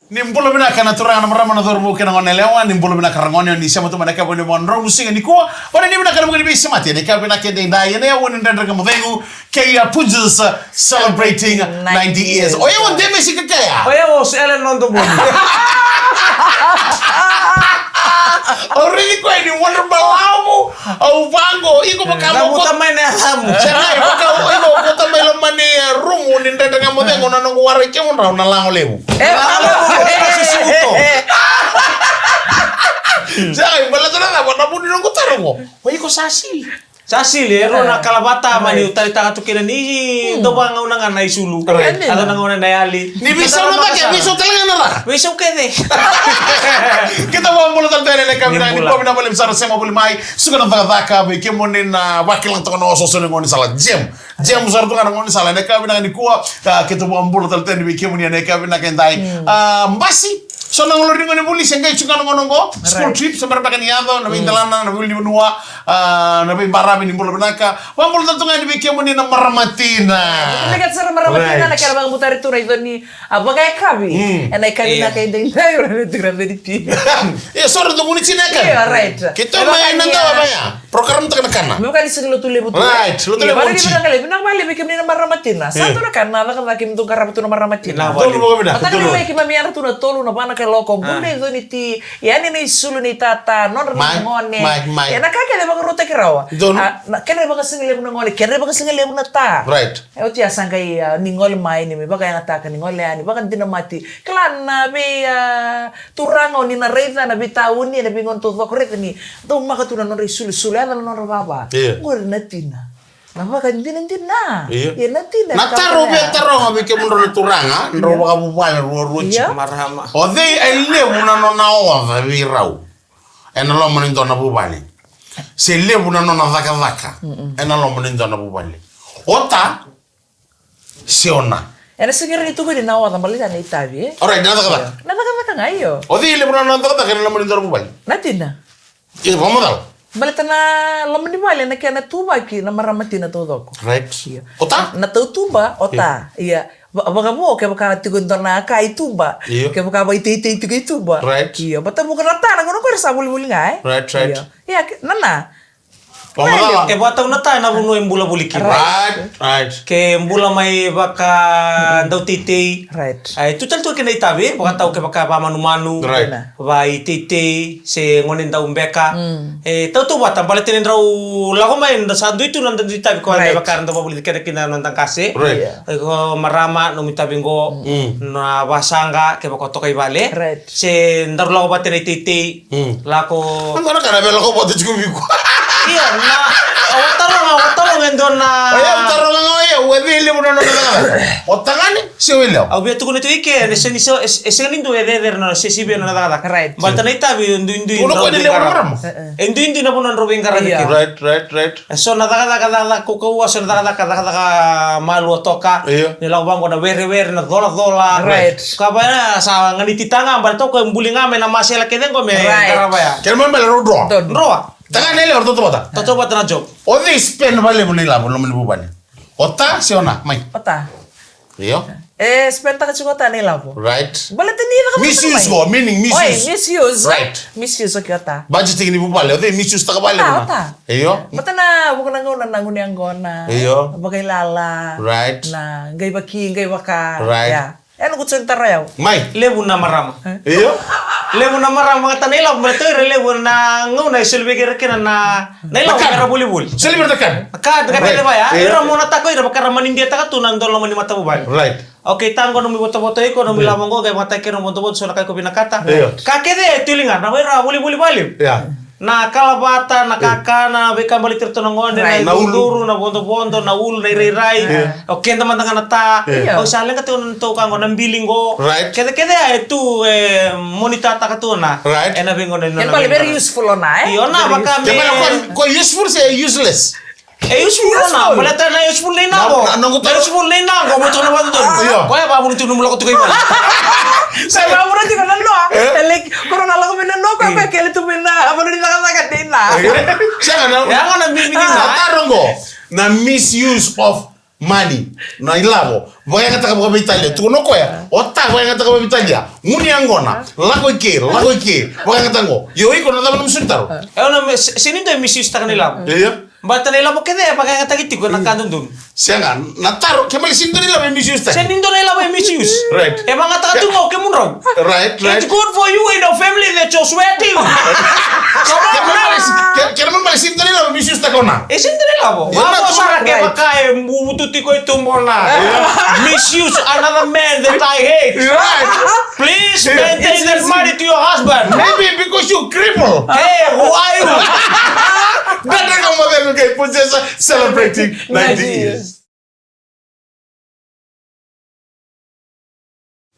Nimbolo bina kana turana marama na dormu kana ngone lewa nimbolo bina karangone ni sama tu manaka bone monro musinga ni ko ora ni bina kana bune bisi mati ni ka bina kende ndai ne woni ndandra ka mudengu kaya punjus celebrating 90 years oye won deme sikakaya oye o sele nondo boni already ko ni wonder balamu au vango iko bakamo ko tamane alamu chai baka iko ko tamelo mani rumu ni ndandra ka mudengu na ngo wara ke mon rauna lango lewu Jangan malah na wana muni nongo tarongo. Wai ko sasi. Sasi le rona kalabata mani utali taka tukira ni do banga unanga na isulu. Ada nanga una dayali. Ni bisa no make bisa talanga na. Bisa kede. Kita mau mulai tentang ini kami ni kami nak boleh besar sema boleh mai. Suka na taka be kemonin na wakilang tokono oso ni ngoni sala jam. Jam besar tu kan ngoni sala ne kami na ni kuwa kita mau mulai tentang ni kemoni ne kami na kendai. Mbasi so nang lori ngone buli sengai chunga ngonongo school trip sambar pakan yado na bintalana na buli nuwa na bin barabi ni bolo benaka wa bolo tantunga ni bike moni na maramatina lekat sara maramatina na kara bang butari tu rai doni apa kaya kabi enai kabi na kaya ding tayo na tugra veriti ya soro do muni china kan yeah right kita main nanda apa ya program tu kana bukan di segala tu lebu right lu tu lebu chi binang bali bike moni na maramatina satu na kan na kan kim tu kara tu na maramatina tolu mo bina tolu leki mamiara tu na tolu na bana kaya loko bunde doni ti yani ni sulu ni tata non ngone ya na kaya le bang rote kirawa na kene bang singile ngone kene bang singile ta right eu tia sangai ningol mai ni me baka yang ataka ningol ani baka dina mati klan na be turango ni na reza na bitauni na bingon to korek ni to maka tu na no risul sulala no baba ngor na tina na baka dina ya na tina na taro be taro ngabe ke mundo turanga ndo baka bubale ruchi marhama o dei elle una no na ova virau enalo monindo na bubale se levu na nona vaka enalo monindo na bubale ota siona era segera itu gue dinawa tambali dan itabi alright nada kata ngayo o dei levu na nona kata enalo monindo na bubale na tina iya vamos dal baletana lamni bale na kena tuba ki na maramatina todo right ota na tuba ota iya baka mo kaya baka tiguntor na ka ituba kaya baka ba iti ituba right iya bata mo kana ta na kono ko sa buli nga right iya nana e bata una ta na buno embula buliki right ke embula mai baka dau titi right ai tu tanto ke nei tabe baka tau ke baka ba manu ba titi se ngonin dau mbeka tau tu bata bale tenen rau lago mai nda sa duitu nanda ditabe ko ai baka nda buli ke kina nanda kase ko marama no mitabingo na basanga ke baka tokai bale se ndar lago bate nei titi lako ngora kana be lago bate chubi ko iya na awataro ngendona awataro ngoye webile buno no otangani si wile au betu kuno tuike ese lindo eder no se sibe no nada right balta nita bi ndu uno ko dile buno ndu na buno robin garage right so nada ko so nada malu toka ni law bango na were na dola right kabana sa ngani titanga balto ko mbulinga me na masela kedengo me karabaya kelman bele roa Tangan nele ordo tota. Toto bata na job. Ode spend vale munila lo meni bubani. Ota siona mai. Ota. Iyo. Spend ta chukota nila po. Right. Bale tani na misuse go meaning misuse. Oi, misuse. Right. Misuse okota. Budget ni bubale ode misuse ta bale na. Ota. Iyo. Bata na bukan ngona nanguni angona. Iyo. Bagai lala. Right. Na ngai baki ngai baka. Right. Ya. Eno kutsen tarayaw. Mai. Lebu na marama. Iyo. Lebu na marama kata nila betul lebu na nguna isulbe kira kena na nila kara buli. Seliber tekan. Ka kata leba ya. Ira mona tako ira bakara manindia taka tu nang dolo mani mata bubal. Right. Oke tango no mi boto iko no mi lamongo ga mata kero boto so na kai ko binakata. Ka kede tulinga na ira buli bali. Ya. Na kalabata na kaka na beka balik tertonongon na uluru na bondo na ul na rai oke teman tangan ta o salen katu to kango na bilingo kede itu monita ta katu na ena bingo na yang paling very useful na iyo na baka me ko useful say useless useful na balata na useful na go useful na go mo to na bondo ko ya ba mo tu no mo ko to kay saya mau nanti kan lo, elek corona lagu mana lo kau pakai itu mana apa nih sangat dina. Jangan, jangan ambil na misuse of mani na ilavo vaya ngata ka Italia tuno ko ya otta vaya ngata ka Italia muni angona lago ke vaya ngata ngo yo iko na dama msutaro Ona sinindo misius ta kanila. iya Bata nila mo kede pakai kata gitu ko nakandun dun. sianga nataro ke mal sindori la misius ta Sinindo nila mo misius. Right. Emang kata tungo ke munro. right It's good for you in a family that you're sweating. Kaya naman pala sindori la misius ta kona Sinindo nila mo. Mamo sara ke pakai bututi ko itumbona. Misuse another man that I hate. right Please maintain that money to your husband. maybe because you cripple Hey, who are you? better come over okay Princess celebrating 90 years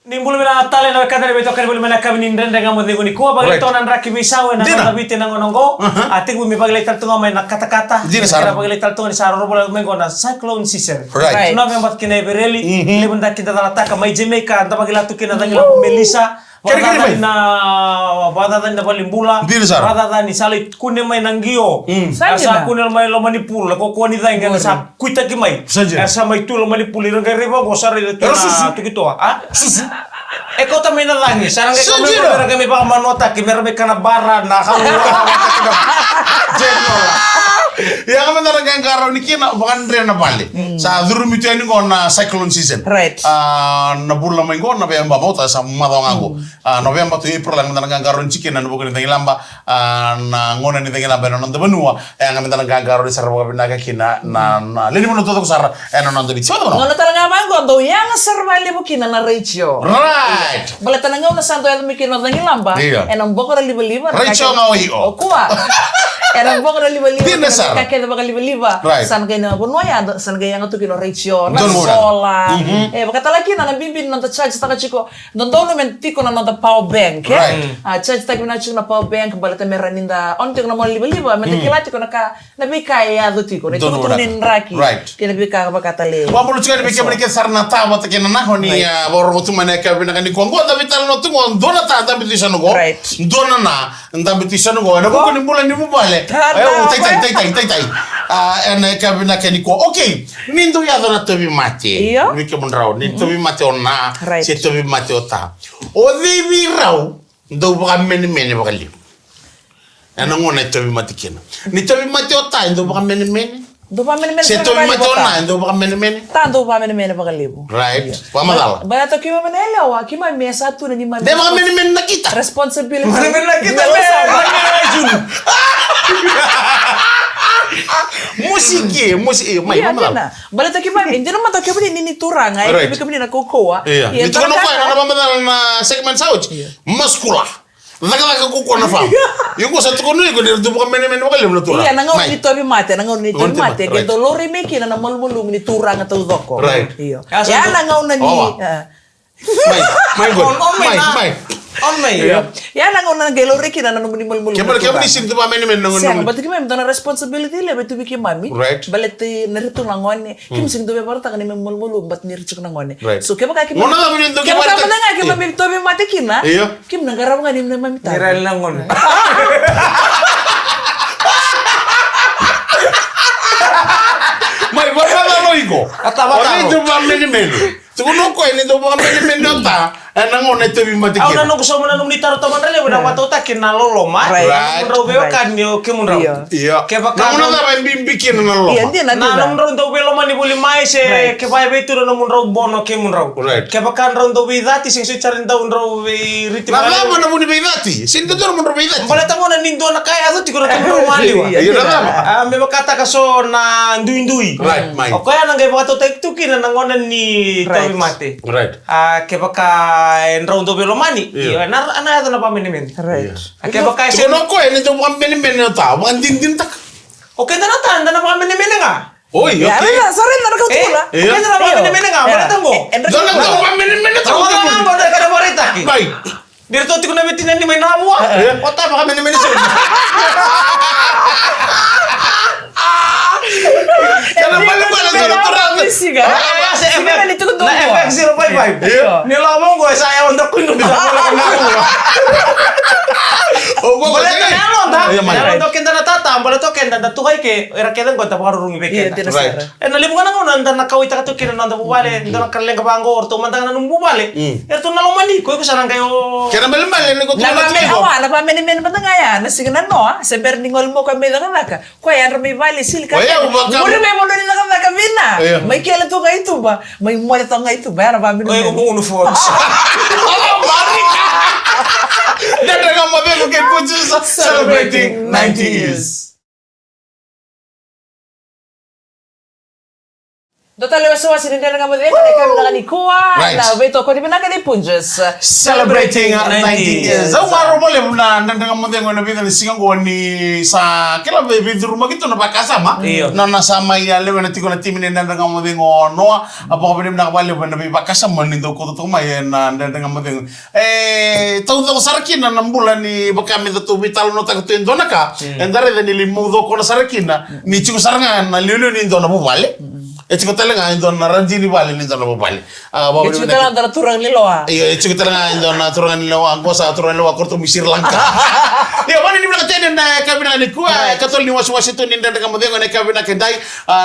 Nimbul mina tale na kadare beto kan bul mina kabinin rende ngamo de guni ko Right. bagay to nan raki bisawe na Dina. na bitin ng onongo ating bumi bagay tal tunga may nakata-kata Dina, Sara. bagay tal tunga ni saro robo may gona cyclone season Right. tuna may bat kinay bereli libon da kita dala taka may Jamaica anda bagay latu kina dangila Melissa Kiri-kiri, may. Wada na balimbula Dina, Sara. wada ni salit kune may nanggio Saan asa yun na? kune may lo manipul ko ko ni dai nga sa kuita ki may Saan yun? asa may tulo manipul iro ga riba go sari Pero susu. tu gitu ah Eko tamay na lang eh. Sarang ikaw may Sanjiro. kami baka manota, kimerami ka na bara, Ya kami talagang karaw ni kina bukan rin na bali. Sa durum itu ini na cyclone season. Right. Na bulan may na November mo ta sa madong ako. November to April lang talagang karaw ni chicken na bukan ni lamba na ngona ni tengila ba non benua. Kami talagang karaw ni sarwa binaga kina na lini mo to ko sar non to bitso no. Ngono talaga mango do yang servali bukina na ratio. Right. Bala tananga na santo ya mikino na ngilamba. Iya. Enang boko na liba-liba. Ratio nga o. O kuwa. Enang boko na liba-liba. Dina, Sar. Kakek na baka liba-liba. Right. San kay na kunwa ya san kay nga to kino ratio. Na Don mura. sola. Baka talaki na bimbin na charge ta chiko. Don dono men tiko na power bank. Right. Charge ta kina chiko na power bank bala ta meraninda on tiko na mo liba-liba. Men tikilati ko na ka na bikay ya do tiko. Na Don tiko mura. nin raki. Right. Kina bika baka tale. Wa mulu chukani bike bike sarna ta wata kena na honi ya boro mutu mane ka bina kani kongo da vital no tungo ndona ta da bitisha no go Right. ndona na nda bitisha no go na ko ni mula ni mubale ayo tai ene ka bina kani ko okay nindo ya dona tobi mate Iyo. mi ke mundrao ni tobi mate ona Right. se tobi mate ota o divi rau ndo ba meni ba li ana ngona tobi mate kena ni tobi mate ota ndo ba meni Do pa men se tobi mate ona ndo ba meni Tanto pa men baka libo. right pamadala Baya to kima manela wa kima mesa tu na ni man. de mga men na kita Responsibility. Mana kita musik may Iya pamadala na. Bala to kima hindi naman to kima ni turanga ay Right. kami na kokoa. iya itu kan apa na pamadala na segmen sauj maskula daga kuko na fam yung ko sa tukono ko dir du mga men ba kalim na tura Iya nangau ni tobi mate nangau ni tobi Ngon mate right. ke do lori meki na mulmulung ni turanga to doko. Right. Iya. Ya, Ya so- nangau na ni. Oh. may good may On may. Ya nangau na ke lori kina na ni mulmulung. kemar ni sin du mga men Siya, ngon ba't kima yung responsibility le betu biki mami. Right. Balit narito ngangone. Kim sing dobe parta kani mulmulung bat nirchuk ngangone. Right. So kaya kaki Ngona na bininto kaya kibarta. kaya nga kaya mami tobe mate kina. Iyo. Kim nagaraw nga nim na mami ta. Niral lang on. may pamadala iko Atawa ora tao. du mga men tukono ko ni du mga men ta nangon na tobi mate Au nanu gusto mo nanu ni taro taman rele wala watota kinalolo ma. Right. Munro beo kan yo kimunro. Iya. iya Ke baka nangon na ba bikin na lo Iya, hindi na Na nila. nung rondo belo mani buli mai se Right. ke bai betu no munro bono ke munro. Right. Ke baka rondo bi dati sing sucarin daw unro riti na lama na muni beidati sin do mo beidati Bala tango na nindo na kaya ado tiko na kimunro mali wa. Iya, iya na lama Me bakata kaso na ndui-ndui. Right, mai. O kaya nang gaya baka tek tuki na nangonan ni Right. Tobi Mate. right Ke baka rondo belo mani. Iya. Iya, ana ito na paminimin. Right. Ke baka se tukono ko ni du mga men ta mga din tak Okay na tanda na paminimin nga. oy Ya, okay na sorry na kau Eh, tula. Iya. okay na paminimin nga. Bala tango. Dona na mga men ta Tawa ka nga ba kada morita ki. bay Dito tiko na bitinan ni may nawa. Ota baka minimin so. kana pala pala sa turang Siga. Sige na dito ko na FX 055. Iya. Nilawang gue saya untuk kuno bisa bola kenal. Oh, gua Boleh kenal ta? Iya, Mai. Kalau token dana tata, boleh token dan tuhay ke era kailan gua tapar rungi Iya, beken. tidak Right. salah. Nalimungan ako nanda nakawita ka to kina nanda bubale, nanda nakaleng ka bango orto mantang na bubale. Erto nalomani ko sanang kayo. Kaya balik ni ko Na tulad pame ko. awa, na pame ni men patangaya, na sige na no, semper ningol mo kami na kanaka. Ko yan may vali sil ka. Oya, uba ka- Mura may mo ni na kanaka bina. Iya. May kailan to nga ito ba? May mo to nga ito ba? Na pame Oy, ni. umuuno phones. Dan dengan model Bukit Pucus celebrating 90 years. Total lewas sinindel nga mo din na kami na ni Kuwa. Right. Na beto ko di ba ni Punjas. Celebrating 90 years. Sa umaro mo na dengan model ngo nabi ni singa ngo ni sa kila baby rumah gitu na pakasama. Iyo. Na nasama ya lewe na tiko na timin na dengan model ngo noa apa ko binim na kabali na nabi pakasama ni do ko to may na dengan model. Tau do sarkin na nambulan ni bakami do vital no ta ko indona ka. Endare de ni limudo ko na sarkin na ni chiku sarangan na liulu ni indona bu vale. Chiko talaga indona ranjini vale ni indona bu vale. Bawa Itu dalam antara turang liloa. Iya, itu kita tengah indona turun lewa angkosa turun lewa korto misir Lanka. Ya, mana ni bilang tadi na kabina ni kuah katol ni was itu ni dengan model ni kabina kedai.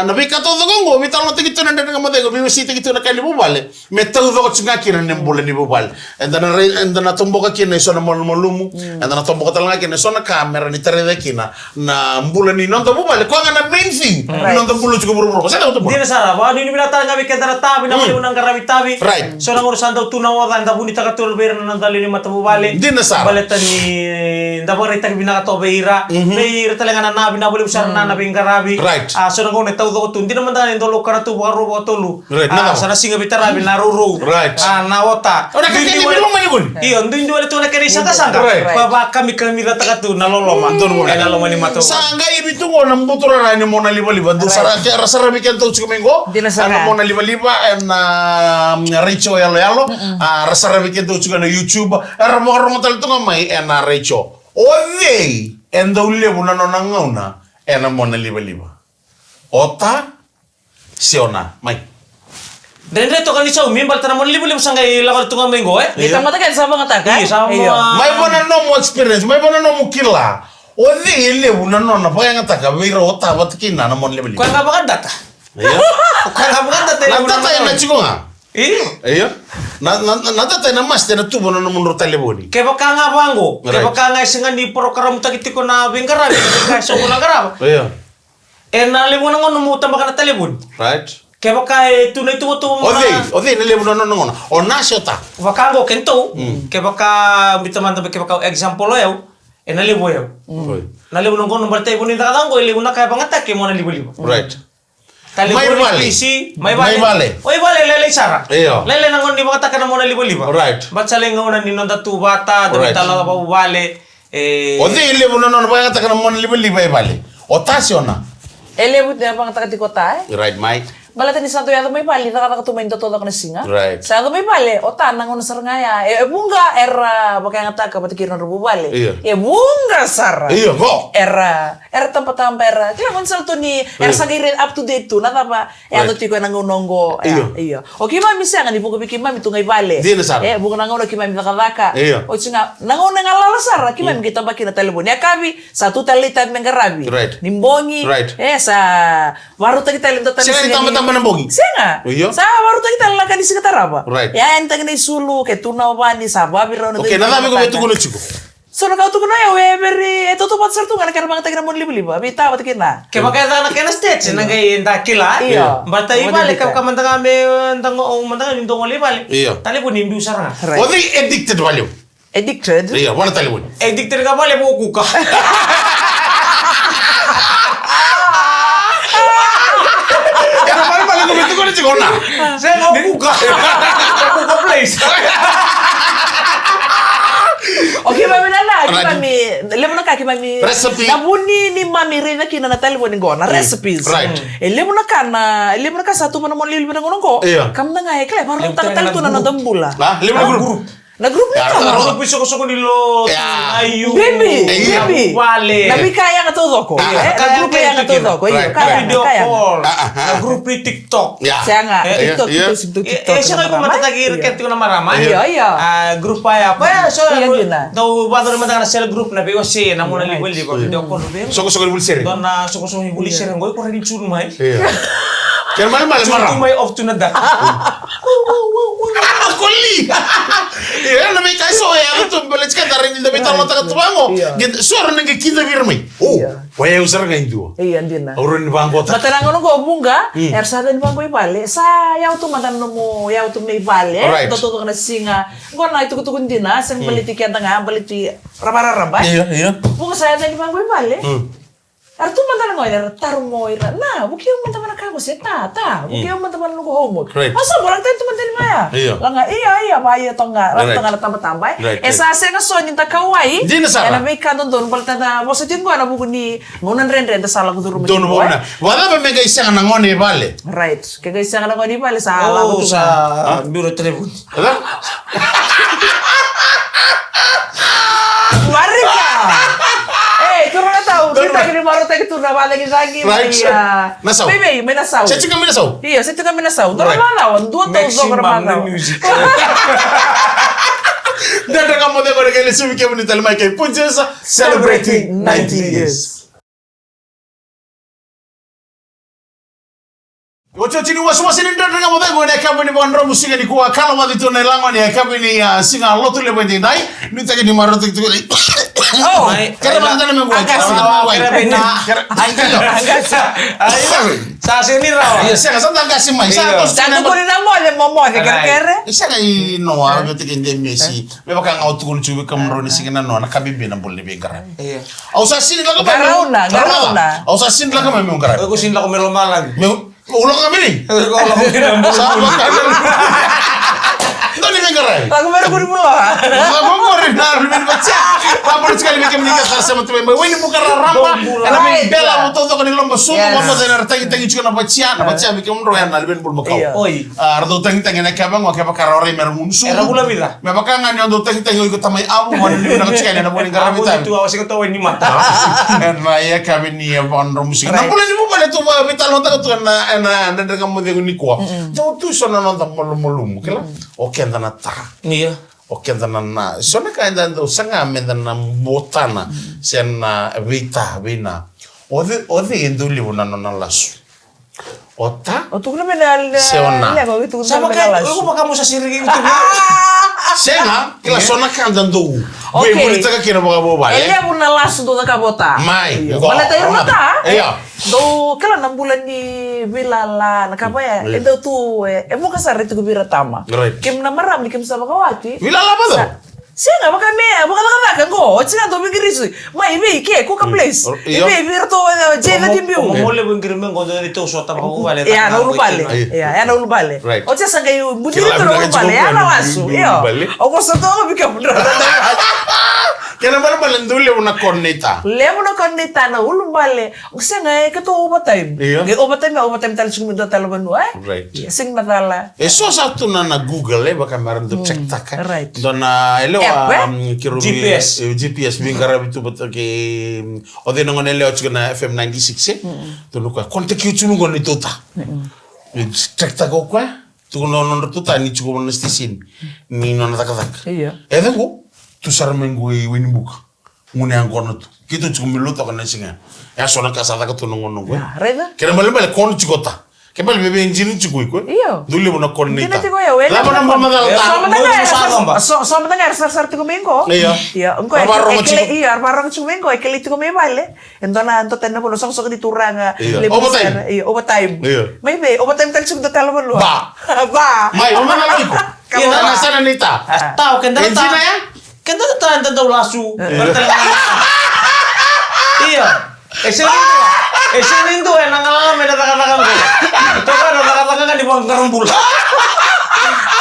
Nabi katol tu gongo, mital nanti kita nanda dengan model, bimu situ kita nak kali bubale. Metal tu kau cunga kira ni bulan ni bubale. Endana tombo kira ni sona molumu, endana tombo katol kira ni sona kamera ni terede kina na bulan ni nonton bubale. Kau ngana main thing, nonton bulu cukup buru-buru. Saya tahu tu. Dia sara, ba ni binatang kami kentara tabi na mali unang karabi tabi. Right. So nang urusan daw tunaw ka nda buni takatul ber na dali ni matabubale. Di na sara. Baleta ni nda bari tag binaka to beira. Beira talaga na nabi na buli usar na nabi karabi. Right. So nang ne taw do tun di naman dali ndolo karatu baro bo tolu. Right. Naka. Sana singa bitarabi na ruru. Right. Na wota. Ora kasi ni bilang mayugun. Iyo, ndun dole to na kani sanga sanga. Right. Baba kami da takatu na loloma. Na loloma ni mato. Sangga ibi tu ngo nambutura rani mo na liba-liba. Do sara rasa bikin tu cukumengo. Di na sara. Ano mo na liba-liba Richo yalo rasa bikin tu cukup na YouTube. Mo tal tu ngamay na Richo. Ode enda ulle buna no nangauna mo na liba-liba. Ota siona mai. Dendre to kan isau mimbal tanam libu-libu sangai lakal tunga mengo Kita mata kan sama ngatakan. Iya, sama. Mai bona no mo experience, mai bona no mo kila. Ode ile buna no na pa nga taka vira ota batkina na mo liba-liba. Kau ngapa kan data? Iya. Kau ngapa kan data? Nata tayo na chiko nga. Iya. Iya. Nata tayo na mas na tubo na mundur taliboni. Kaya baka nga bango. Kaya Right. baka nga isingan di program takiti ko na bingkara. Kaya sa ulang karab. Iya. Nalimu na ngono mo tamba ka na talibon. Right. Kaya baka tunay tumo mo Ode nile buno no ngono. Ona siota. Baka ngo kento. Kaya baka bitaman tabi kaya baka example lo yaw. Nalibu yaw. Nalibu nung ngono baltay bunin na katango. Ilibu na kaya pangatak kaya mo nalibu-libu. Right. Talibon May ni vale. PC. May vale. Oy vale lele sara. Iyo. Lele nang ngono di mga taka na mo nalibu-libu. Right. Ba't sa lingaw na ninonda tu bata. Right. Dami talaga pa ubale. Ode ile buno no pa ngata kana mo liba vale. Ota siona. Elebut na pang takati kota. Right, Mike. Balatan ni santo yato may pali nakata tumain to na singa. Right. Sa may pali o tanang ono sarngaya. Bunga era bakay nga taka patikir na rubo bali. Iya. Bunga sara. Iya, go. Era tampa era. Kaya kon salto ni era sagirin up to date tu na tapa. Ato tiko nang unonggo. Iya. O kima misa nga ni buko biki mami tungay bali. Di na sara. Buko nang uno kima mi nakadaka. Iya. O singa nang uno nga lala sara kima mi kita baki na telefon. Ya kabi satu talitan mengarabi. Right. Nimbongi. Right. Sa baru tagi talento tali. Sila ditambah-tambah ng bogi. Siya nga. Iya. Sa baru tayo talaga di sekitar apa? Right. Ya entang ni sulu ke tunaw ba ni sa babi ro Okay, nadami ko beto kuno chiko. So na kauto kuno ya weberi ito to pat sartu nga nakara mga tagira mon libo-libo. Abi tawa tikina. Kaya baka na kaya na stage na kaya inda kila. Iya. Bata ibalik ka kamanda kami ndango manda ni ndongo libalik. Iya. Tali po nimbi usar nga. Right. Ode addicted value. Addicted. Iya, wana talibon. Addicted ka bale po kuka. Kaya paling ko beto kuno chiko na. Saya mau kuka. Kuka place. Okay, mami na Right. mami. Lemo na ka mami. Recipe. Nabuni ni mami Rina kina na telefon ngo na recipes. Right. Lemo na ka satu mana mon libo na ngono ko. Iya. Kam na nga kle baru Lemo tak na tal tu na group. dambula. Nah, lima group. Na grup Ya, niya. Tahu. Grup soko-soko nilo Ya. ayu. Bibi, Iya. bibi. Wale. Nabi kaya nga todo ko. Iya, Na grup kaya nga todo ko. Iyo, Right, kaya right. Video nga, kaya nga. call. Ah. Grup TikTok. Ya. Siya nga, Iya, TikTok, iya. TikTok. Siya kayo matatagir ket ko na marama. Iya, iya. Grup pa apa? So, Iya, yun na. daw ba daw naman sel group na BOC na muna libel di ba video call be. Soko-soko di bulsiri. Don na soko-soko ibuli sir ngoy ko rin chun mai. Iya. Kaya malam Chun marah. mai off to na da. Koli. Iya, na may kaiso ya to belet ka darin hindi bitar mo taga tuwango. Iya. Suara nang kita birmi. Oh, Iya. waya usar nga itu. Iya, hindi na. Urun ni bangko ta. Matarangan ko bunga, ersada ni bangko ipale. Sa yaw tu matan mo, yaw tu may ipale. Alright. Toto ka na singa. Ngor na ito kutukun din na, sang baliti kaya nga, baliti rabara-rabay. Iya. Bunga saya ni bangko ipale. Artu matan ngo ira tarung mo ira. Na, buki yung matan na kago se ta. Buki yung matan na ko homot. Right. Asa bolang tayo tumantin maya. Iya. Langa iya maya tongga. Right. Tongga na tambay. Right, Esa se nga so ninta kawai. Di na sara. Ana may kadon don balta na mo sa tin ko ana buku ni ngunan ren ta sala ko duru mo. Dono mo na. Wala ba may kaisa nga nangone bale. Right. Kaya isa ka lang ko di pala sa ala Oh ko sa Bureau Tribune. Ada? Mari ka! Turo na tao. Turo Kita na. kini baru tayo ito na bala ni Zagi. Right. Nasaw. Baby, may nasaw. Sa chika minasaw. Iya, sa tika may nasaw. Turo Right. na lawan. Dua tao zo ko Maximum na music. Dada ka mo de ko kay lesumi ke ni talmay kay Punjesa celebrating 90 years. Ocho chini wasuwasi ni ndada nga mo de ko ne kabini bondro musika ni kuwa kala ma dito na lango ni kabini singa lotu le bende dai ni take ni maro tik tik. Oh, Kaya man dana mo Angkas. Sa sini raw. Iya, saya kasam tangga si mai. Sa tos Tanto ko rin ang mo, mo, kere. Isa nga no aga tikin de Messi. Me baka nga utukun chubi kamro ni singa no na kabibi na bolli be gara. Iya. Au sa sin la ka Garaw na. Au sa sin la ka me gara. Ko sin la ko melo malag. Me ulo ka bili. Ko la ko kinam. Sa ba ka. Doni me gara. Lagu meron ko rin mo ha. Mo mo rin na rin bacha. Papo sekali me kemni ka sa mo tuwe. Wini mo kara ramba. Ana me bela mo todo ko ni lomba sumo mo na tangi tangi chuna bacha. Na bacha me kemro ya na ben bul mo Iya. ka. Oi. Ardo tangi tangi na kabang wa ka karore mer munsu. Era gula bila. Me baka nga nyondo tangi tangi ko tamay abu mo ni na chika na mo ni Aku garami itu awas ko tawen ni mata. Na ya kami ni ya bondro musik. Na pula ni mo pala tu vital mo ta tu na daga mo de ni ko. Jo tu so na no ta mo mo kila. Oke ndana ta. Iya. Oke ndana na. So na ka ndana sanga me ndana botana sen vita vina. Ode induli una no na lasu. Ota O tu kena menal. Seona. Sama kayak aku mah kamu sa siri gitu. senga kila sona ka ndando. Okay. We mo taka kina baka bo bale. Ele pun na lasso do kabota. Mai. Bala tayo mata. Iya. Do kala 6 bulan ni bilala nakabaya. Iya. Edo tu mo kasari tu kubira tama. Right. Kim na maram ni kim sa bakawati. Vila la ba do? Siya nga baka nakaka go. Siya to bigirisu. Mai be ke ko ka place. Iya. Ibe virto jela timbiu. Como mole buen crimen cuando dito so ta ko vale. Ya no ulubale. Iya. Ya no ulubale. Right. O siya sa kayo budiri Kila to no bina ulubale. ka Ya na chukuan, lasso. hindi Iyo. ulubale. O ko sa to ko bigam. Kena bala bala ndule una corneta. Lemo na kanita na ulubale. O siya nga kato overtime. Iya. Overtime tali sumi do talo banu Right. Sing matala. Eso satu na Google baka meron do check taka. right. Dona ele wa kirubi GPS. GPS bingara bitu betul ke ode nongon ele ochgo na FM 96 to nuka konte ki chunu ngoni tota. Check taka kwa tu no no tota ni chugo na station ni no na taka taka. Iya. Edengo tu sarmengo weni buka. Ngune angono tu. Kito chugo miluto kana singa. Ya sona kasa taka tu nongon ngwe. Reda. Kena bale bale kon chigota. Kembali bebe injini chigui ko. Iyo. Duli mo na kon nita. Hindi ko ya wala. Lama na mama da. So Mo matanga so matanga sar ti kumengo. Iya. Iya, engko Arbarong chico. iya arbarong kumengo ekeli ti kumeng bale. Ento na anto tenna puno sok di turanga. Iya. Overtime. Iya, overtime. Iya. May be overtime tali sum do talo banu. Ba. Ba. Mai, mama na lagi ko. Iya, Kita na sana nita. Tahu kan dah Injina ya? Kan dah tahu tahu lasu. Iya. Esenin tuh enang nang me katakan ko. Ito kan katakan kan di bawah karumpul.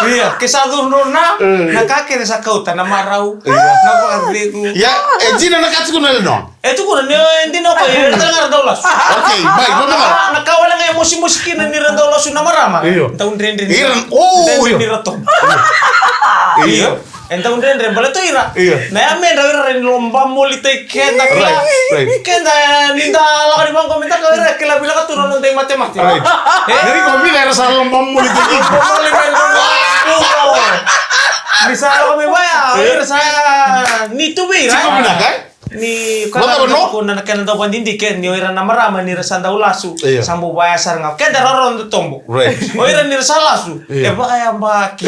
Iya, kesatu nona nakakir sa kautan na marau. Nakakriku. Ya, injina na katsu na no. Itu ko na hindi no ko tengah daw lasu. Okay, baik, mama na. Nakawala nga musik-musikin na niran daw lasu na marama. Iyo. Taun rin. Iran, oh, iyo. Nirato. Iya. Enta undren bale to ira. Iya. Na amen ira ren lomba molite kenda kila. Right. Kenda ninda la di bang komenta ka ira kila bila ka turun nang mate-mate. Right. Jadi kau bilang rasa lembam mulut ini. Boleh main dulu. Bisa kami bayar. Ira saya ni tu bira. Cakap benar kan? Ni Bota kala benar? ko na kan daw pandindi ken ni ira na marama ni rasanda ulasu. Iya. Sambu bayar saranga. Ken daroron do tombo. Right. O ira ni rasalasu. Iya. E ba kaya baki.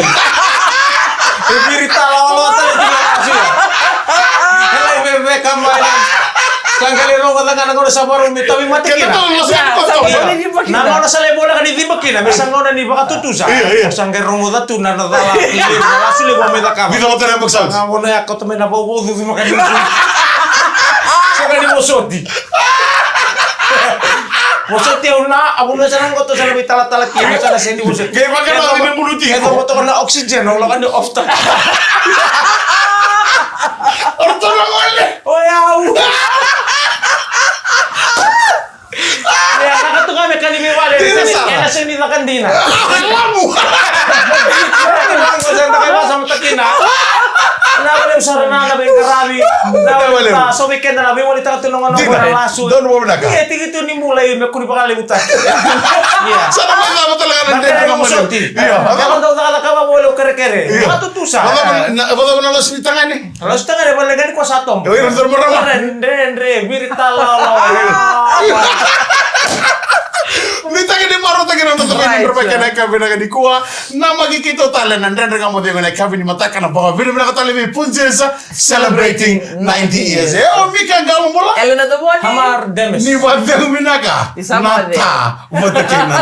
E birita lolo tale di lasu. Helai bebe kamayan. Sangkali ro kata kana ko sa baru mi tabi mati Kita kina. tuh masih Ya, kau tahu. sama ini pakai Nama na sale bola kan di bakina, misang ngona ni baka tutusa. Iya. Sangkali ro mo datu na dala. Lasu le bo me da ka. Bisa kau tembak saus. Ngamo na ako tamen na bobo du makan. Saka ni mosoti. Mosoti una abuna sarang ko to sa labi tala-tala kini sa sendi mosoti. Kayak makan lagi ni mulut ini. Ito mo to na oxygen, wala kan off ta. Orang tuh nggak boleh. Oh ya. Ya, nakatunga kami kanimi wale. Tidak salah. Kaya sa ni nakandina. Kamu. Berarti bang ko sa takay sa matakina. Nawala sa rana na bing karabi. Nawala. Nawala so weekend na nabi wala ta tulungan ng Tidak. laso. Doon mo na ka. Iya, tigito ni mulai me kuni pakalimutan. Iya. Sana ba kamu talaga nandiyan Nakaya ka mo naman? sorti. Iya. Kalau daw nakaka wala kere-kere. Matutusa. Apa nalos ni tangan ni? Kalau setengah dia balik ko sa atom. Iya, betul betul. Rendre, birita lolo. Nitake di maro take na to Right, berbeke na kabe na di kuwa na magikito tala na ndendre nga mo de na kabe ni mataka na ba bini na katale bi punjesa celebrating 90 years. O mika ga mo bola. Elo na to boni. Hamar demes. Ni wa de minaka. Isama de. Nata. Matake na.